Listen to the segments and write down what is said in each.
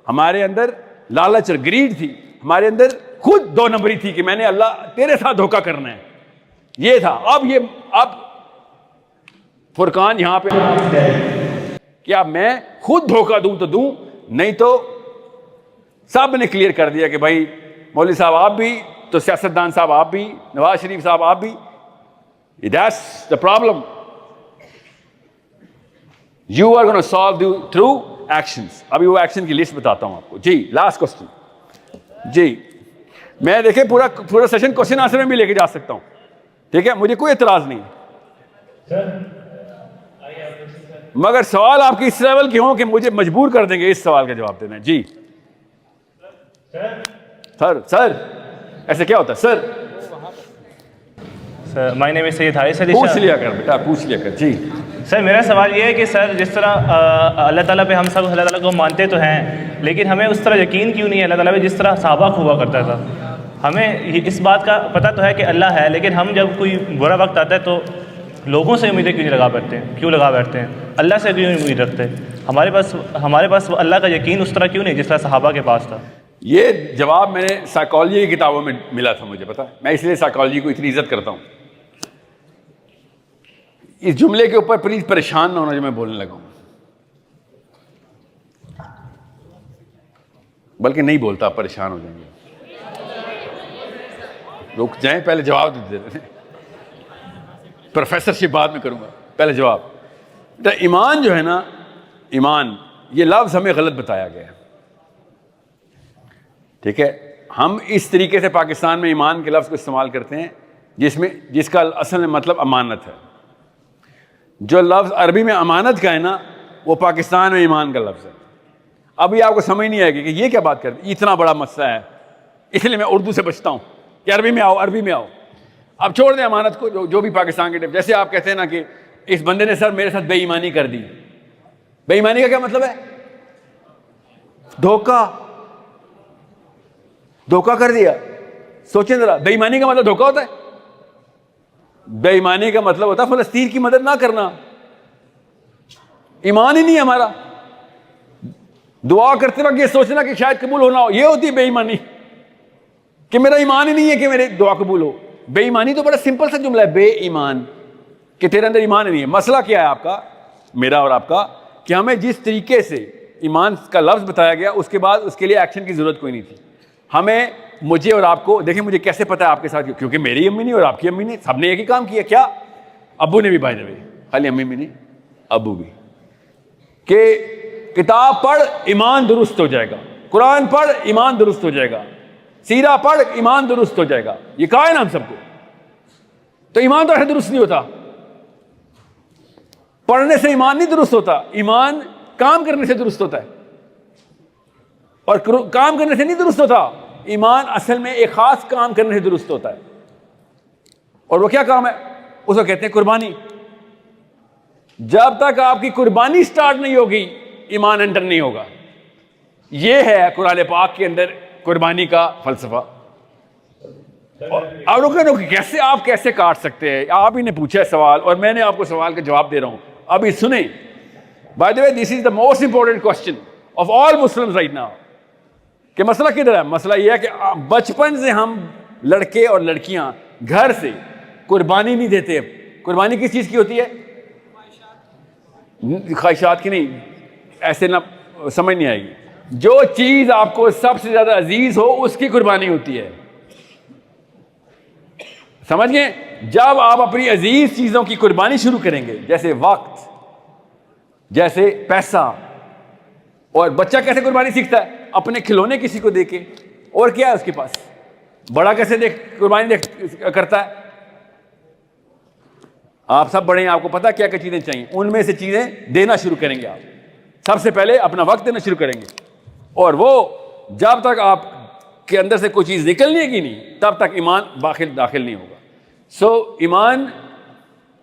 ہمارے اندر لالچ اور گریڈ تھی, ہمارے اندر خود 2 نمبری تھی کہ میں نے اللہ تیرے ساتھ دھوکہ کرنا ہے, یہ تھا. اب فرقان یہاں پہ کہ اب میں خود دھوکہ دوں تو دوں, نہیں تو سب نے کلیئر کر دیا کہ بھائی مولوی صاحب آپ بھی تو سیاستدان صاحب آپ بھی, نواز شریف صاحب آپ بھی. That's the problem. You are going to solve through actions. ابھی وہ ایکشن کی لسٹ بتاتا ہوں آپ کو. جی لاسٹ کوسچن. جی میں دیکھیں پورا سیشن کوسچن آنسر میں بھی لے کے جا سکتا ہوں, ٹھیک ہے, مجھے کوئی اعتراض نہیں, مگر سوال آپ کی اس لیول کے ہوں کہ مجھے مجبور کر دیں گے اس سوال کا جواب دینا. جی سر ایسے کیا ہوتا ہے سر؟ سر مائی نیم از سید حارث علی. پوچھ لیا کر بیٹا, پوچھ لیا کر. جی سر میرا سوال یہ ہے کہ سر جس طرح اللہ تعالیٰ پہ ہم سب اللہ تعالیٰ کو مانتے تو ہیں, لیکن ہمیں اس طرح یقین کیوں نہیں ہے اللہ تعالیٰ پہ جس طرح صحابہ کو ہوا کرتا تھا؟ ہمیں اس بات کا پتہ تو ہے کہ اللہ ہے, لیکن ہم جب کوئی برا وقت آتا ہے تو لوگوں سے امیدیں کیوں نہیں لگا بیٹھتے ہیں, اللہ سے کیوں نہیں امید رکھتے؟ ہمارے پاس اللہ کا یقین اس طرح کیوں نہیں جس طرح صحابہ کے پاس تھا؟ یہ جواب میں نے سائیکالوجی کی کتابوں میں ملا تھا مجھے, پتا میں اس لیے سائیکالوجی کو اتنی عزت کرتا ہوں. اس جملے کے اوپر پلیز پریشان نہ ہونا جو میں بولنے لگا ہوں, بلکہ نہیں بولتا, پریشان ہو جائیں گے. رک جائیں, پہلے جواب دے دیتے ہیں, پروفیسر شپ بعد میں کروں گا, پہلے جواب. ایمان جو ہے نا, ایمان یہ لفظ ہمیں غلط بتایا گیا ہے, ٹھیک ہے. ہم اس طریقے سے پاکستان میں ایمان کے لفظ کو استعمال کرتے ہیں جس کا اصل میں مطلب امانت ہے. جو لفظ عربی میں امانت کا ہے نا, وہ پاکستان میں ایمان کا لفظ ہے. ابھی آپ کو سمجھ نہیں آئے گی کہ یہ کیا بات کرتے, اتنا بڑا مسئلہ ہے, اس لیے میں اردو سے بچتا ہوں کہ عربی میں آؤ, عربی میں آؤ. اب چھوڑ دیں امانت کو, جو بھی پاکستان کے جیسے آپ کہتے ہیں نا کہ اس بندے نے سر میرے ساتھ بے ایمانی کر دی. بے ایمانی کا کیا مطلب ہے؟ دھوکہ کر دیا. سوچیں ذرا, بے ایمانی کا مطلب دھوکہ ہوتا ہے؟ بے ایمانی کا مطلب ہوتا ہے فلسطین کی مدد نہ کرنا. ایمان ہی نہیں ہے ہمارا. دعا کرتے وقت یہ سوچنا کہ شاید قبول ہونا ہو, یہ ہوتی ہے بے ایمانی, کہ میرا ایمان ہی نہیں ہے کہ میری دعا قبول ہو. بے ایمانی تو بڑا سمپل سا جملہ ہے, بے ایمان, کہ تیرے اندر ایمان ہی نہیں ہے. مسئلہ کیا ہے آپ کا, میرا اور آپ کا, کہ ہمیں جس طریقے سے ایمان کا لفظ بتایا گیا اس کے بعد اس کے لیے ایکشن کی ضرورت کوئی نہیں تھی. ہمیں, مجھے اور آپ کو, دیکھیں مجھے کیسے پتا ہے آپ کے ساتھ, کیونکہ میری امی نہیں اور آپ کی امی نہیں, سب نے ایک ہی کام کیا. کیا؟ ابو نے بھی, بائی دا وے, خالی امی بھی نہیں, ابو بھی, کہ کتاب پڑھ ایمان درست ہو جائے گا, قرآن پڑھ ایمان درست ہو جائے گا, سیرہ پڑھ ایمان درست ہو جائے گا. یہ کہا ہے نا ہم سب کو. تو ایمان تو ایسے درست نہیں ہوتا, پڑھنے سے ایمان نہیں درست ہوتا, ایمان کام کرنے سے درست ہوتا ہے, اور کام کرنے سے نہیں درست ہوتا. ایمان اصل میں ایک خاص کام کرنے سے درست ہوتا ہے, اور وہ کیا کام ہے؟ اس کو کہتے ہیں قربانی. جب تک آپ کی قربانی سٹارٹ نہیں ہوگی ایمان انٹر نہیں ہوگا. یہ ہے قرآن پاک کے اندر قربانی کا فلسفہ. اور رکے کیسے آپ کیسے کاٹ سکتے ہیں؟ آپ ہی نے پوچھا ہے سوال اور میں نے آپ کو سوال کا جواب دے رہا ہوں. ابھی سنیں, by the way this is the most important question of all Muslims right now, کہ مسئلہ کدھر ہے؟ مسئلہ یہ ہے کہ بچپن سے ہم لڑکے اور لڑکیاں گھر سے قربانی نہیں دیتے. قربانی کس چیز کی ہوتی ہے؟ خواہشات کی نہیں, ایسے نہ سمجھ نہیں آئے گی. جو چیز آپ کو سب سے زیادہ عزیز ہو اس کی قربانی ہوتی ہے. سمجھ گئے؟ جب آپ اپنی عزیز چیزوں کی قربانی شروع کریں گے, جیسے وقت, جیسے پیسہ, اور بچہ کیسے قربانی سیکھتا ہے؟ اپنے کھلونے کسی کو دے کے, اور کیا ہے اس کے پاس. بڑا کیسے قربانی کرتا ہے؟ آپ سب بڑے ہیں, آپ کو پتا کیا کیا چیزیں چاہیے, ان میں سے چیزیں دینا شروع کریں گے. آپ سب سے پہلے اپنا وقت دینا شروع کریں گے, اور وہ جب تک آپ کے اندر سے کوئی چیز نکلنے کی نہیں تب تک ایمان داخل نہیں ہوگا. سو ایمان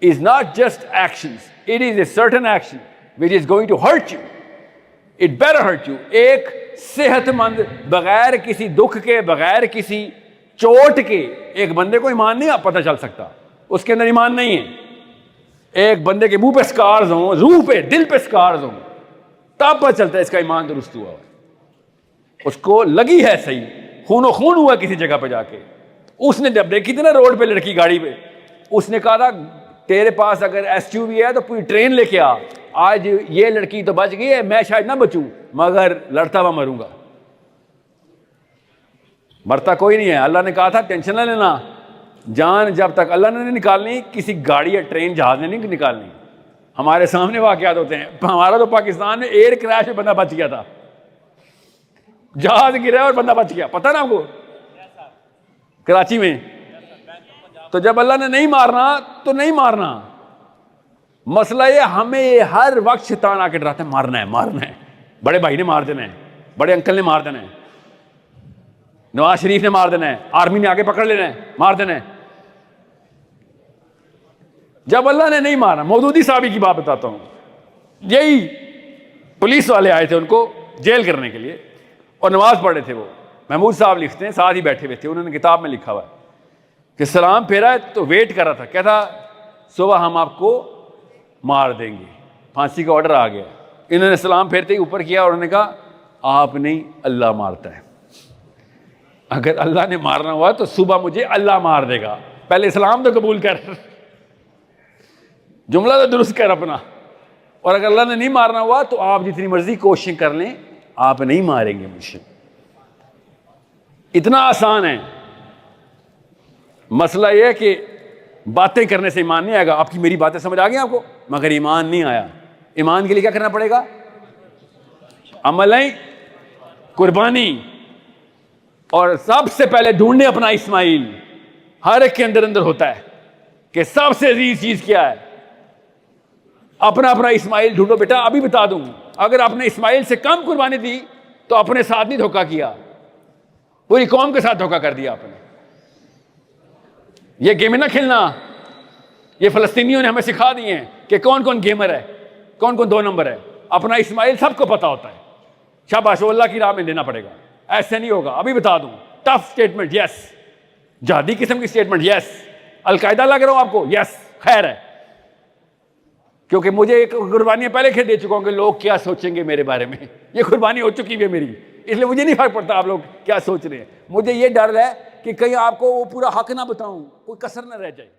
is not just actions, it is a certain action which is going to hurt you. It better hurt you. ایک صحت مند, بغیر کسی دکھ کے, بغیر کسی چوٹ کے ایک بندے کو ایمان نہیں پتہ چل سکتا, اس کے اندر ایمان نہیں ہے. ایک بندے کے منہ پہ سکارز ہوں, روح پہ, دل پہ سکارز ہوں, تب پتہ چلتا ہے اس کا ایمان درست ہوا ہے. اس کو لگی ہے صحیح, خون و خون ہوا کسی جگہ پہ جا کے. اس نے جب دیکھی تھی نا روڈ پہ لڑکی گاڑی پہ, اس نے کہا تھا تیرے پاس اگر ایس یو وی ہے تو پوری ٹرین لے کے آ, آج یہ لڑکی تو بچ گئی ہے, میں شاید نہ بچوں مگر لڑتا ہوا مروں گا. مرتا کوئی نہیں ہے. اللہ نے کہا تھا ٹینشن نہ لینا, جان جب تک اللہ نے نہیں نکالنی کسی گاڑی یا ٹرین جہاز نے نہیں نکالنی. ہمارے سامنے واقعات ہوتے ہیں. ہمارا تو پاکستان میں ایئر کریش میں بندہ بچ گیا تھا, جہاز گرا اور بندہ بچ گیا, پتہ نا آپ کو, کراچی میں. تو جب اللہ نے نہیں مارنا تو نہیں مارنا. مسئلہ یہ ہمیں ہر وقت شیطان آ کے ڈراتا ہے مارنا ہے مارنا ہے. بڑے بھائی نے مار دینا ہے, بڑے انکل نے مار دینا ہے, نواز شریف نے مار دینا ہے, آرمی نے آگے پکڑ لینا ہے, مار دینا ہے. جب اللہ نے نہیں مارا, مودودی صاحب کی بات بتاتا ہوں, یہی پولیس والے آئے تھے ان کو جیل کرنے کے لیے اور نماز پڑھ رہے تھے. وہ محمود صاحب لکھتے ہیں, ساتھ ہی بیٹھے ہوئے تھے, انہوں نے کتاب میں لکھا ہوا ہے کہ سلام پھیرا ہے تو ویٹ کر رہا تھا, کہتا صبح ہم آپ کو مار دیں گے, پھانسی کا آرڈر آ گیا. انہوں نے سلام پھیرتے ہی اوپر کیا اور انہوں نے کہا آپ نہیں اللہ مارتا ہے, اگر اللہ نے مارنا ہوا تو صبح مجھے اللہ مار دے گا, پہلے اسلام تو قبول کر, جملہ تو درست کر اپنا, اور اگر اللہ نے نہیں مارنا ہوا تو آپ جتنی مرضی کوششیں کر لیں آپ نہیں ماریں گے مجھے. اتنا آسان ہے. مسئلہ یہ ہے کہ باتیں کرنے سے ایمان نہیں آئے گا. آپ کی میری باتیں سمجھ آ گئی آپ کو, مگر ایمان نہیں آیا. ایمان کے لیے کیا کرنا پڑے گا؟ عملیں, قربانی, اور سب سے پہلے ڈھونڈنے اپنا اسماعیل. ہر ایک کے اندر اندر ہوتا ہے کہ سب سے عزیز چیز کیا ہے, اپنا اپنا اسماعیل ڈھونڈو. بیٹا ابھی بتا دوں, اگر آپ نے اسماعیل سے کم قربانی دی تو اپنے ساتھ نہیں دھوکہ کیا, پوری قوم کے ساتھ دھوکہ کر دیا آپ نے. یہ گیم نہ کھیلنا. یہ فلسطینیوں نے ہمیں سکھا دیے ہیں کہ کون کون گیمر ہے, کون کون 2 نمبر ہے. اپنا اسماعیل سب کو پتا ہوتا ہے. شاباش, اللہ کی راہ میں دینا پڑے گا. ایسے نہیں ہوگا. ابھی بتا دوں, ٹف سٹیٹمنٹ یس, جہادی قسم کی سٹیٹمنٹ یس, القاعدہ لگ رہا ہوں آپ کو یس, خیر ہے, کیونکہ مجھے ایک قربانیاں پہلے دے چکا ہوں کہ لوگ کیا سوچیں گے میرے بارے میں. یہ قربانی ہو چکی ہے میری, اس لیے مجھے نہیں فرق پڑتا آپ لوگ کیا سوچ رہے ہیں. مجھے یہ ڈر ہے کہ کہیں آپ کو وہ پورا حق نہ بتاؤں, کوئی کسر نہ رہ جائے.